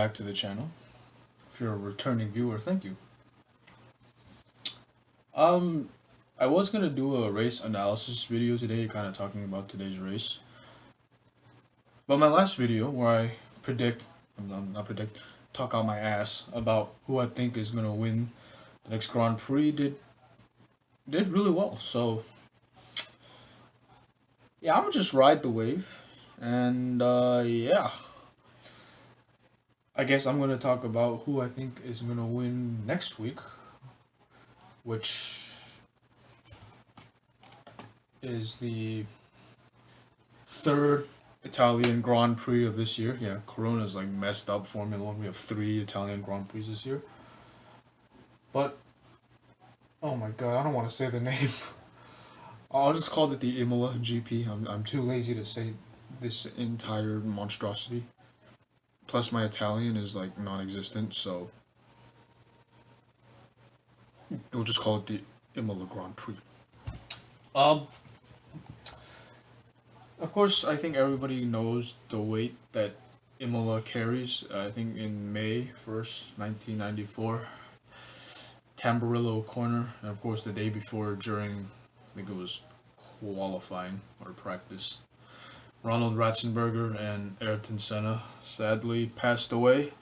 back to the channel. If you're a returning viewer, thank you. Um, I was gonna do a race analysis video today, kind of talking about today's race. But my last video, where I predict, not predict, talk out my ass about who I think is gonna win the next Grand Prix, did really well. So yeah, I'm gonna just ride the wave, and yeah, I guess I'm gonna talk about who I think is gonna win next week, which is the third Italian Grand Prix of this year. Yeah, Corona's like messed up Formula One. We have 3 Italian Grand Prix this year. But oh my god, I don't want to say the name. I'll just call it the Imola GP. I'm too lazy to say this entire monstrosity. Plus my Italian is like non-existent, so we'll just call it the Imola Grand Prix. Um, of course, I think everybody knows the weight that Imola carries. I think in May 1st, 1994, Tamburillo corner, and of course the day before during, I think it was qualifying or practice, Ronald Ratzenberger and Ayrton Senna sadly passed away.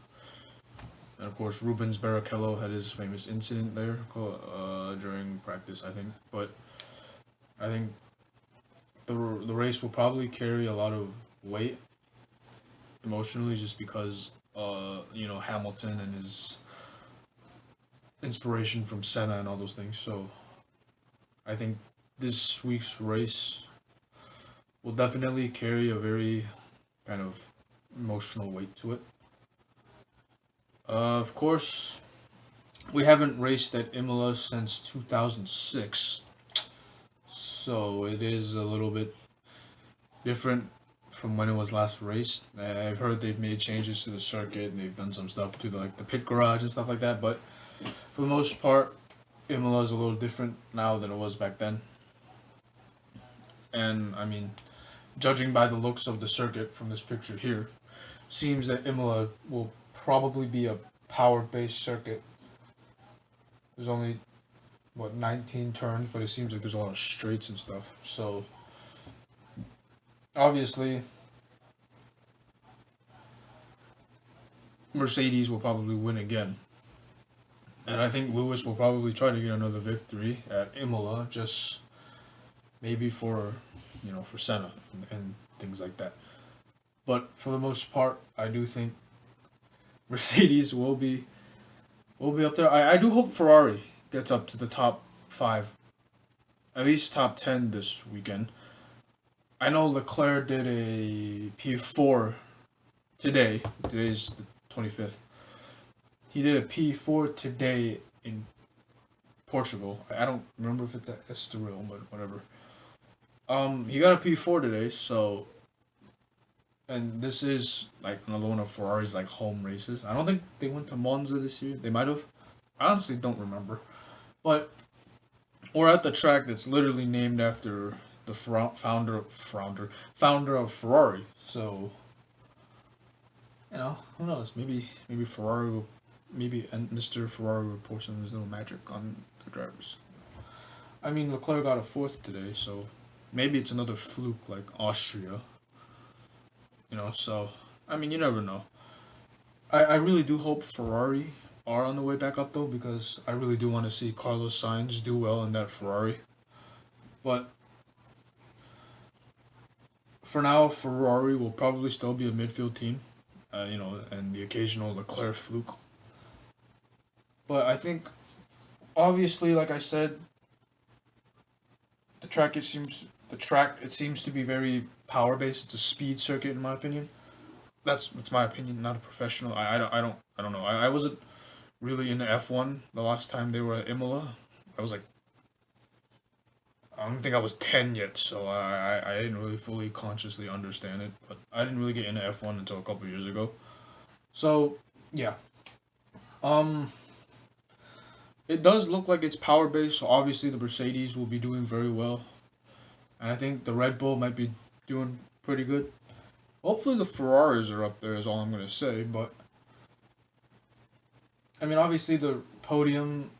And of course Rubens Barrichello had his famous incident there during practice, I think. But I think the race will probably carry a lot of weight emotionally, just because Hamilton and his inspiration from Senna and all those things. So I think this week's race will definitely carry a very kind of emotional weight to it. Of course, we haven't raced at Imola since 2006, so it is a little bit different from when it was last raced. I've heard they've made changes to the circuit and they've done some stuff to the pit garage and stuff like that, but for the most part, Imola is a little different now than it was back then. And I mean, judging by the looks of the circuit from this picture here, seems that Imola will probably be a power-based circuit. There's only 19 turns, but it seems like there's a lot of straights and stuff. So obviously Mercedes will probably win again. And I think Lewis will probably try to get another victory at Imola, just maybe for Senna and things like that. But for the most part, I do think Mercedes will be up there. I do hope Ferrari gets up to the top 5, at least top 10 this weekend. I know Leclerc did a P4 today. Today's the 25th. He did a P4 today in Portugal. I don't remember if it's at Estoril, but whatever. He got a P4 today, so, and this is like another one of Ferrari's like home races. I don't think they went to Monza this year. They might have. I honestly don't remember, but we're at the track that's literally named after the founder of Ferrari. So, who knows? Maybe Ferrari will, maybe Mr. Ferrari will pour some of his little magic on the drivers. I mean, Leclerc got a 4th today, so maybe it's another fluke like Austria. So, I mean, you never know. I really do hope Ferrari are on the way back up, though, because I really do want to see Carlos Sainz do well in that Ferrari. But for now, Ferrari will probably still be a midfield team, and the occasional Leclerc fluke. But I think, obviously, like I said, the track it seems to be very power based. It's a speed circuit, in my opinion. That's my opinion. Not a professional. I don't know. I wasn't really into F1 the last time they were at Imola. I was like, I don't think I was 10 yet, so I didn't really fully consciously understand it. But I didn't really get into F1 until a couple years ago. So yeah. It does look like it's power based, so obviously the Mercedes will be doing very well. And I think the Red Bull might be doing pretty good. Hopefully the Ferraris are up there is all I'm going to say, but I mean, obviously the podium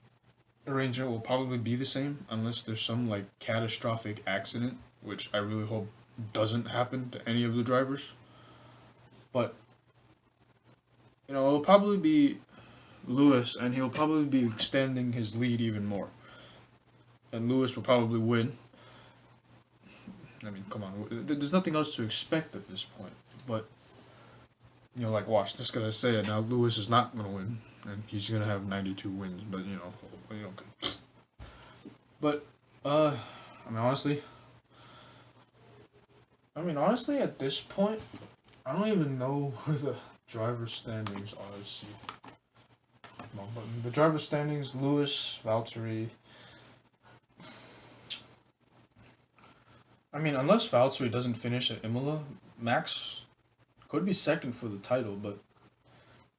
arrangement will probably be the same unless there's some like catastrophic accident, which I really hope doesn't happen to any of the drivers. But it'll probably be Lewis, and he'll probably be extending his lead even more. And Lewis will probably win. I mean, come on, there's nothing else to expect at this point. But like, watch, just gonna say it now. Lewis is not gonna win, and he's gonna have 92 wins. But But I mean, honestly, at this point, I don't even know where the driver standings are. Let's see. The driver standings: Lewis, Valtteri. I mean, unless Valtteri doesn't finish at Imola, Max could be second for the title, but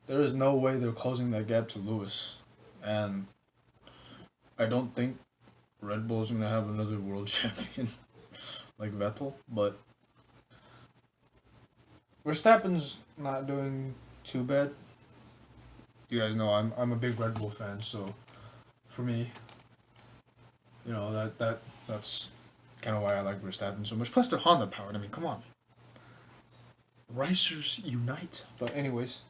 there is no way they're closing that gap to Lewis. And I don't think Red Bull's going to have another world champion like Vettel, but Verstappen's not doing too bad. You guys know I'm a big Red Bull fan, so for me, that's kind of why I like Verstappen so much. Plus, they're Honda powered. I mean, come on, Racers unite. But anyways,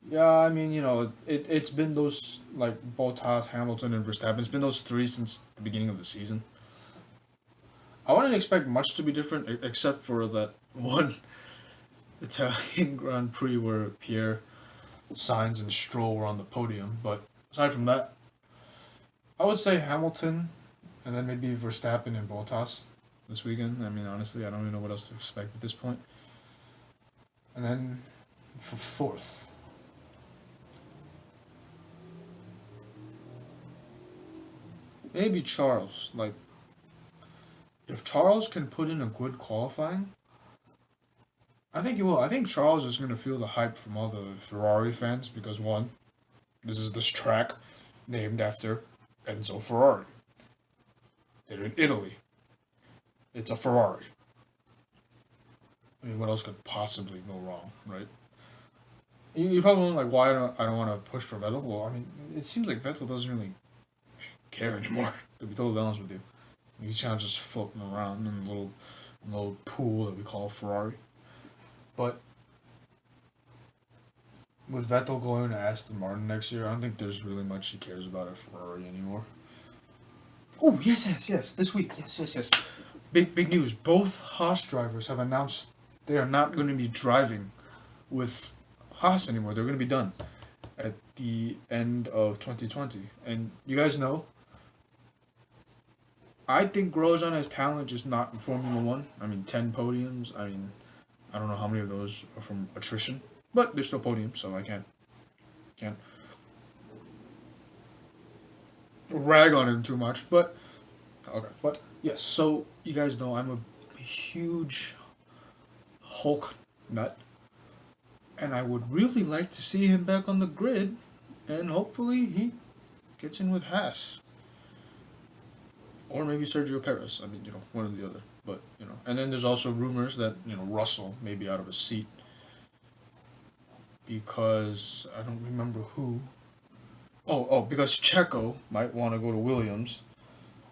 yeah, I mean, it's been those like Bottas, Hamilton, and Verstappen. It's been those three since the beginning of the season. I wouldn't expect much to be different, except for that one Italian Grand Prix where Pierre, Sainz, and Stroll were on the podium. But aside from that, I would say Hamilton, and then maybe Verstappen and Bottas this weekend. I mean, honestly, I don't even know what else to expect at this point. And then for fourth, maybe Charles. Like, if Charles can put in a good qualifying, I think he will. I think Charles is going to feel the hype from all the Ferrari fans because, one, this is this track named after Enzo Ferrari. They're in Italy. It's a Ferrari. I mean, what else could possibly go wrong, right? You probably wonder, like, why I don't want to push for Vettel. Well, I mean, it seems like Vettel doesn't really care anymore, to be totally honest with you. He's kind of just floating around in a little pool that we call Ferrari. But with Vettel going to Aston Martin next year, I don't think there's really much he cares about at Ferrari anymore. Oh, yes. This week, yes. Big news. Both Haas drivers have announced they are not going to be driving with Haas anymore. They're going to be done at the end of 2020. And you guys know, I think Grosjean has talent, just not in Formula 1. I mean, 10 podiums. I mean, I don't know how many of those are from attrition, but they're still podiums, so I can't rag on him too much. But okay, but yes. So you guys know I'm a huge Hulk nut, and I would really like to see him back on the grid, and hopefully he gets in with Haas. Or maybe Sergio Perez. I mean, one or the other. But, and then there's also rumors that, Russell may be out of a seat because I don't remember who. Because Checo might want to go to Williams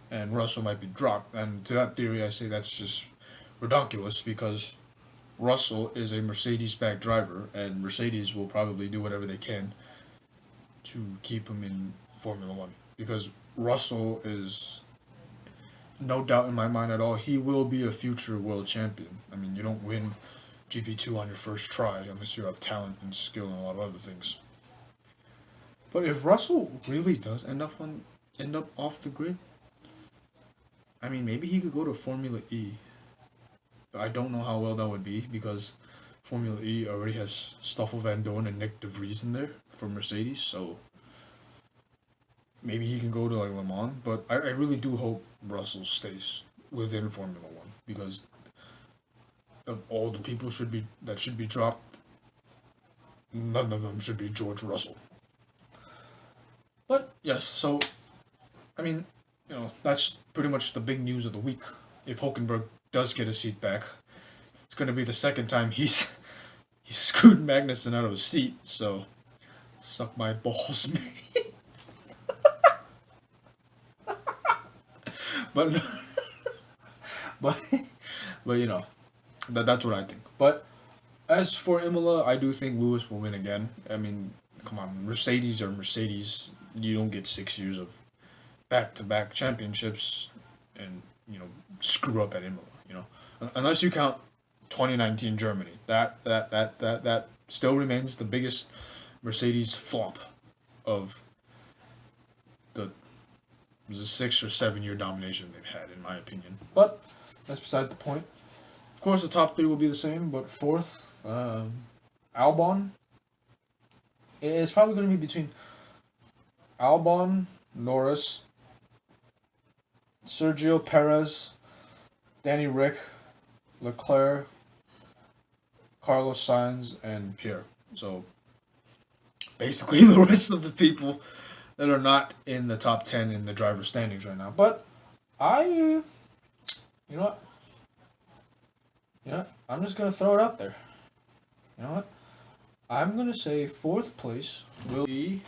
and Russell might be dropped. And to that theory, I say that's just ridiculous because Russell is a Mercedes-backed driver and Mercedes will probably do whatever they can to keep him in Formula 1 because Russell is, no doubt in my mind at all, he will be a future world champion. I mean, you don't win GP2 on your first try unless you have talent and skill and a lot of other things. But if Russell really does end up off the grid, I mean, maybe he could go to Formula E. I don't know how well that would be because Formula E already has Stoffel Van Dorn and Nick De Vries in there for Mercedes, so maybe he can go to like Le Mans, but I really do hope Russell stays within Formula 1 because of all the people should be dropped, none of them should be George Russell. But yes, so I mean, that's pretty much the big news of the week. If Hulkenberg does get a seat back, it's going to be the second time he's he screwed Magnussen out of his seat. So suck my balls, man. But but but you know that's what I think. But as for Imola, I do think Lewis will win again. I mean, come on, Mercedes are Mercedes. You don't get 6 years of back-to-back championships and screw up at Imola. Unless you count 2019 Germany, that still remains the biggest Mercedes flop of the was a 6 or 7 year domination they've had, in my opinion. But that's beside the point. Of course, the top three will be the same, but fourth, Albon. It's probably going to be between Albon, Norris, Sergio Perez, Danny Rick, Leclerc, Carlos Sainz, and Pierre. So basically the rest of the people that are not in the top 10 in the driver's standings right now. But you know what? I'm just going to throw it out there. You know what? I'm going to say fourth place will be,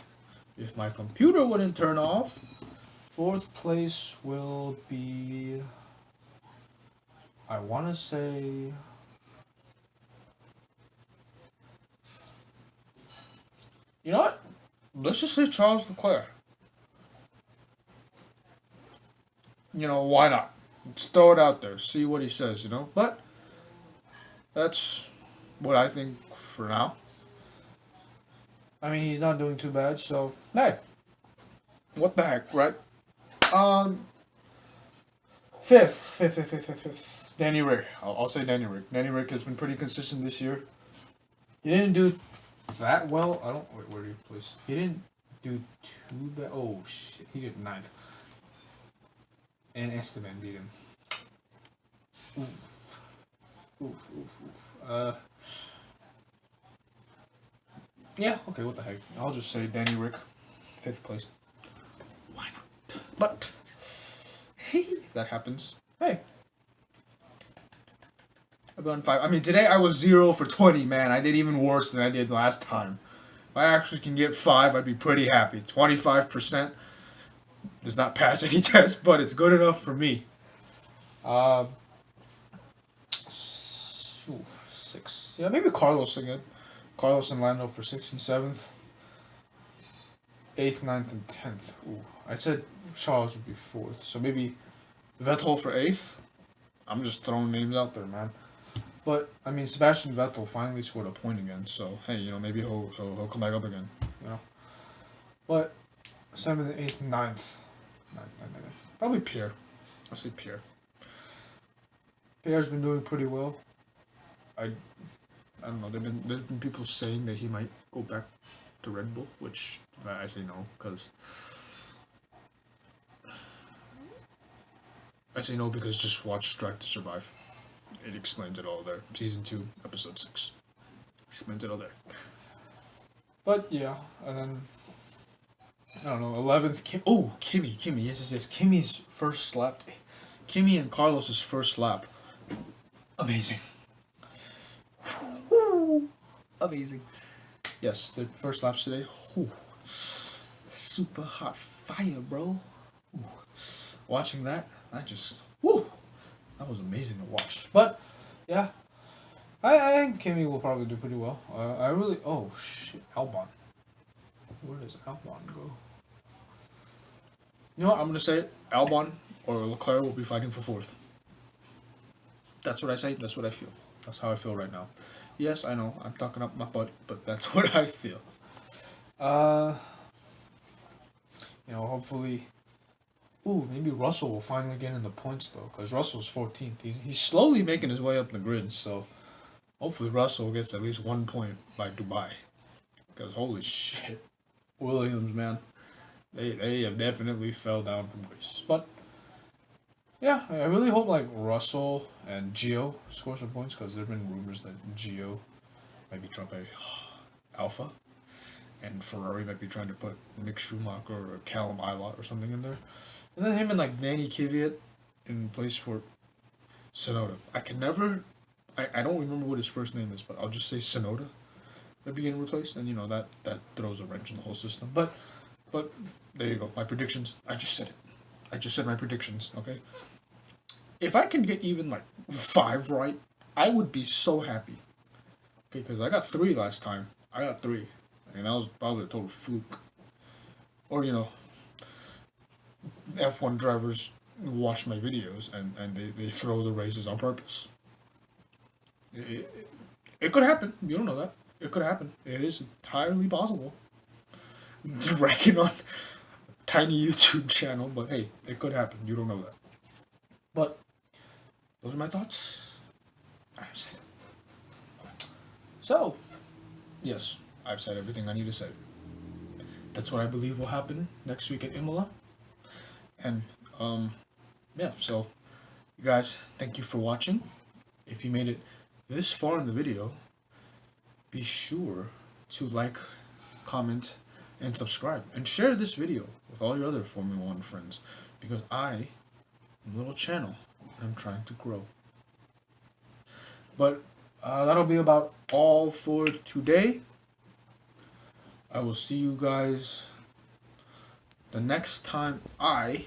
if my computer wouldn't turn off, fourth place will be, I want to say, you know what? Let's just say Charles Leclerc. Why not? Let's throw it out there. See what he says, But that's what I think for now. I mean, he's not doing too bad, so hey, what the heck, right? Fifth. Danny Rick. I'll say Danny Rick. Danny Rick has been pretty consistent this year. He didn't do that well. Where do you place? He didn't do too bad. Oh shit, he did ninth. And Esteban beat him. Yeah, okay, what the heck. I'll just say Danny Rick, 5th place. Why not? But, if that happens, hey. I've done 5. I mean, today I was 0 for 20, man. I did even worse than I did last time. If I actually can get 5, I'd be pretty happy. 25% does not pass any test, but it's good enough for me. 6. Yeah, maybe Carlos again. Carlos and Lando for 6th and 7th. 8th, 9th, and 10th. Ooh, I said Charles would be 4th. So maybe Vettel for 8th. I'm just throwing names out there, man. But, I mean, Sebastian Vettel finally scored a point again. So, hey, maybe he'll come back up again. But 7th, 8th, 9th. 9th. Probably Pierre. I'll say Pierre. Pierre's been doing pretty well. I don't know. There's been people saying that he might go back to Red Bull, which I say no, because just watch Drive to Survive. It explains it all there. Season 2, episode 6. Explains it all there. But yeah, and then I don't know. 11th, Kimi. Yes. Kimi's first lap. Kimi and Carlos's first lap. Amazing. Amazing. Yes, the first laps today. Super hot fire, bro. Watching that, that was amazing to watch. But yeah, I think Kimi will probably do pretty well. Oh shit, Albon. Where does Albon go? You know what? I'm gonna say Albon or Leclerc will be fighting for 4th. That's what I say. That's what I feel. That's how I feel right now. Yes, I know I'm talking up my butt, but that's what I feel. Hopefully. Maybe Russell will finally get in the points though, because Russell's 14th. He's slowly making his way up the grid, so hopefully Russell gets at least 1 point by Dubai. Because holy shit, Williams, man, they have definitely fell down from grace. But yeah, I really hope Russell and Gio score some points, because there have been rumors that Gio might be trying to Alpha, and Ferrari might be trying to put Mick Schumacher or Callum Ilott or something in there. And then him and Danny Kvyat in place for Tsunoda. I I don't remember what his first name is, but I'll just say Sonoda. They're being replaced, and that throws a wrench in the whole system. But there you go. My predictions. I just said it. I just said my predictions. Okay. If I can get even like 5 right, I would be so happy. Because I got 3 last time. I got 3, and that was probably a total fluke. Or F1 drivers watch my videos and they throw the races on purpose. It could happen. You don't know that. It could happen. It is entirely possible. Racking on a tiny YouTube channel, but hey, it could happen. You don't know that. But those are my thoughts. I've said it. So, yes, I've said everything I need to say. That's what I believe will happen next week at Imola. And yeah, so you guys, thank you for watching. If you made it this far in the video, be sure to like, comment, and subscribe, and share this video with all your other Formula 1 friends, because I am a little channel and I'm trying to grow. But that'll be about all for today. I will see you guys the next time I